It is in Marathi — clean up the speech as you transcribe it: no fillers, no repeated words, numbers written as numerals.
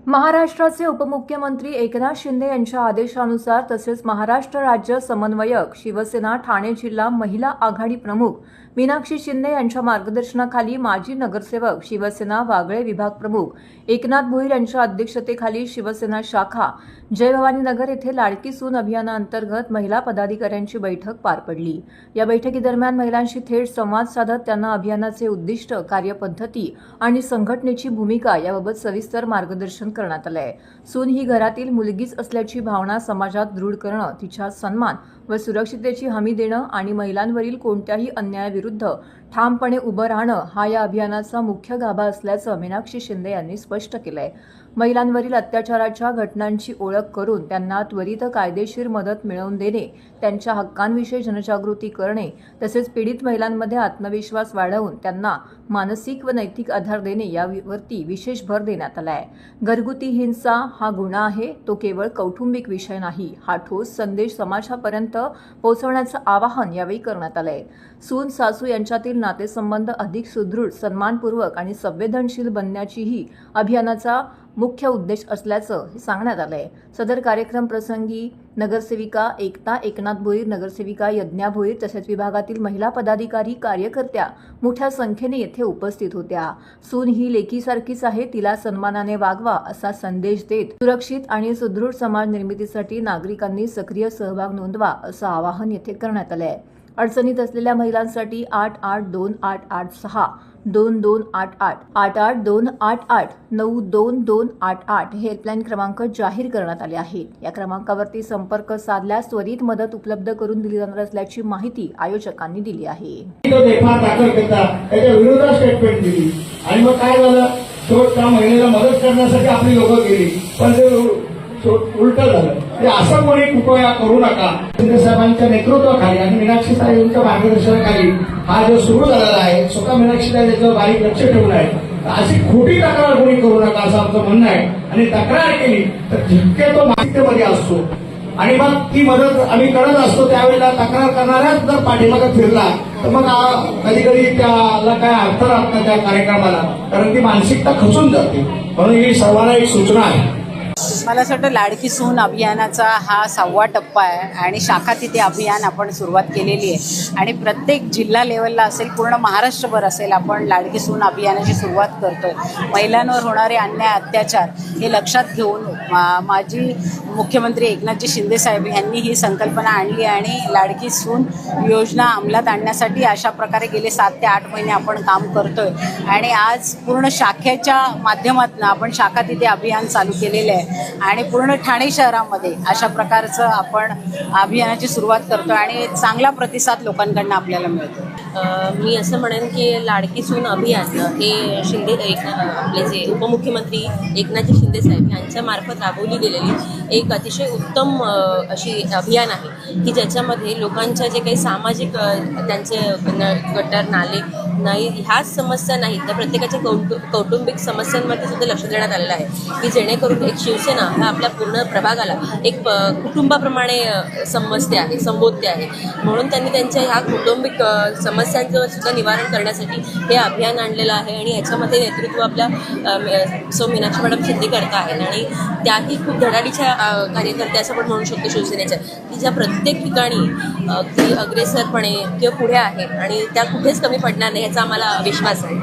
महाराष्ट्राचे उपमुख्यमंत्री एकनाथ शिंदे यांच्या आदेशानुसार तसेच महाराष्ट्र राज्य समन्वयक शिवसेना ठाणे जिल्हा महिला आघाडी प्रमुख मीनाक्षी शिंदे यांच्या मार्गदर्शनाखाली माजी नगरसेवक शिवसेना वागळे विभाग प्रमुख एकनाथ भोईर यांच्या अध्यक्षतेखाली शिवसेना शाखा जय भवानी नगर येथे लाडकी सून अभियानाअंतर्गत महिला पदाधिकाऱ्यांची बैठक पार पडली। या बैठकीदरम्यान महिलांशी थेट संवाद साधत त्यांना अभियानाचे उद्दिष्ट, कार्यपद्धती आणि संघटनेची भूमिका याबाबत सविस्तर मार्गदर्शन करण्यात आले आहे। सून ही घरातील मुलगीच असल्याची भावना समाजात दृढ करणं, तिच्या सन्मान व सुरक्षिततेची हमी देणं आणि महिलांवरील कोणत्याही अन्यायाविरुद्ध ठामपणे उभं राहणं हा या अभियानाचा मुख्य गाभा असल्याचं मीनाक्षी शिंदे यांनी स्पष्ट केलंय। महिलांवरील अत्याचाराच्या घटनांची ओळख करून त्यांना त्वरित कायदेशीर मदत मिळवून देणे, त्यांच्या हक्कांविषयी जनजागृती करणे तसेच पीडित महिलांमध्ये आत्मविश्वास वाढवून त्यांना मानसिक व नैतिक आधार देणे यावरती विशेष भर देण्यात आला आहे। घरगुती हिंसा हा गुन्हा आहे, तो केवळ कौटुंबिक विषय नाही, हा ठोस संदेश समाजापर्यंत पोहोचवण्याचं आवाहन यावेळी करण्यात आलंय। सून सासू यांच्यातील नातेसंबंध अधिक सुदृढ, सन्मानपूर्वक आणि संवेदनशील बनण्याचीही अभियानाचा मुख्य उद्देश असल्याचं सांगण्यात आलंय। सदर कार्यक्रम प्रसंगी नगरसेविका एकता एकनाथ भोईर, नगरसेविका यज्ञा भोईर तसेच विभागातील महिला पदाधिकारी, कार्यकर्त्या मोठ्या संख्येने येथे उपस्थित होत्या। सून ही लेकीसारखीच आहे, तिला सन्मानाने वागवा असा संदेश देत सुरक्षित आणि सुदृढ समाज निर्मितीसाठी नागरिकांनी सक्रिय सहभाग नोंदवा असं आवाहन येथे करण्यात आलंय। अडचणीत असलेल्या महिलांसाठी 882886 2288 88288 92288 हे हेल्पलाईन क्रमांक जाहीर करण्यात आले आहेत। या क्रमांकावरती संपर्क साधल्यास त्वरित मदत उपलब्ध करून दिली जाणार असल्याची माहिती आयोजकांनी दिली आहे। त्याच्या विरोधात स्टेटमेंट दिली आणि मग काय झालं, त्या महिलेला मदत करण्यासाठी आपली लोकं गेली, पण ते उलट झालं। असं कोणी कृपया करू नका। शिंदे साहेबांच्या नेतृत्वाखाली आणि मीनाक्षी साहेबांच्या मार्गदर्शनाखाली हा जो सुरू झालेला आहे, स्वतः मीनाक्षी साहेब याच्यावर बारीक लक्ष ठेवून आहे। अशी खोटी तक्रार कोणी करू नका असं आमचं म्हणणं आहे। आणि तक्रार केली तर शक्यतो माहितीमध्ये असतो आणि मग ती मदत आम्ही करत असतो, त्यावेळेला तक्रार करणाऱ्याच जर पाठीमागे फिरला तर मग कधी कधी त्याला काय अर्थ राहत नाही त्या कार्यक्रमाला, कारण ती मानसिकता खचून जाते। म्हणून ही सर्वांना एक सूचना आहे। मला असं वाटतं लाडकी सून अभियानाचा हा 6वा टप्पा आहे आणि शाखा तिथे अभियान आपण सुरुवात केलेली आहे आणि प्रत्येक जिल्हा लेवलला असेल, पूर्ण महाराष्ट्रभर असेल, आपण लाडकी सून अभियानाची सुरुवात करतोय। महिलांवर होणारे अन्याय, अत्याचार हे लक्षात घेऊन माजी मुख्यमंत्री एकनाथजी शिंदे साहेब यांनी ही संकल्पना आणली आणि लाडकी सून योजना अंमलात आणण्यासाठी अशा प्रकारे गेले 7 ते 8 महिने आपण काम करतोय आणि आज पूर्ण शाखेच्या माध्यमातून आपण शाखा तिथे अभियान चालू केलेले आहे आणि पूर्ण ठाणे शहरामध्ये अशा प्रकारचं आपण अभियानाची सुरुवात करतो आणि चांगला प्रतिसाद लोकांकडून आपल्याला मिळतो। मी असं म्हणेन की लाडकी सून अभियान हे आपले जे उपमुख्यमंत्री एकनाथजी शिंदे साहेब यांच्या मार्फत राबवली गेलेली एक अतिशय उत्तम अशी अभियान आहे की ज्याच्यामध्ये लोकांच्या जे काही सामाजिक त्यांचे गटर नाले नाही ह्याच समस्या नाहीत तर प्रत्येकाच्या कौटुंबिक समस्यांमध्ये सुद्धा लक्ष देण्यात आलेलं आहे की जेणेकरून एक शिवसेना हा आपल्या पूर्ण प्रभागाला एक कुटुंबाप्रमाणे संबोधते आहे। म्हणून त्यांनी त्यांच्या ह्या कौटुंबिक समस्यांचं सुद्धा निवारण करण्यासाठी हे अभियान आणलेलं आहे आणि ह्याच्यामध्ये नेतृत्व आपल्या सौ मीनाक्षी मॅडम शिंदे करता आहेत आणि त्याही खूप धडाडीच्या कार्यकर्त्या असं पण म्हणू शकतो शिवसेनेच्या, की ज्या प्रत्येक ठिकाणी अगदी अग्रेसरपणे किंवा पुढे आहेत आणि त्या कुठेच कमी पडणार नाही याचा आम्हाला विश्वास आहे।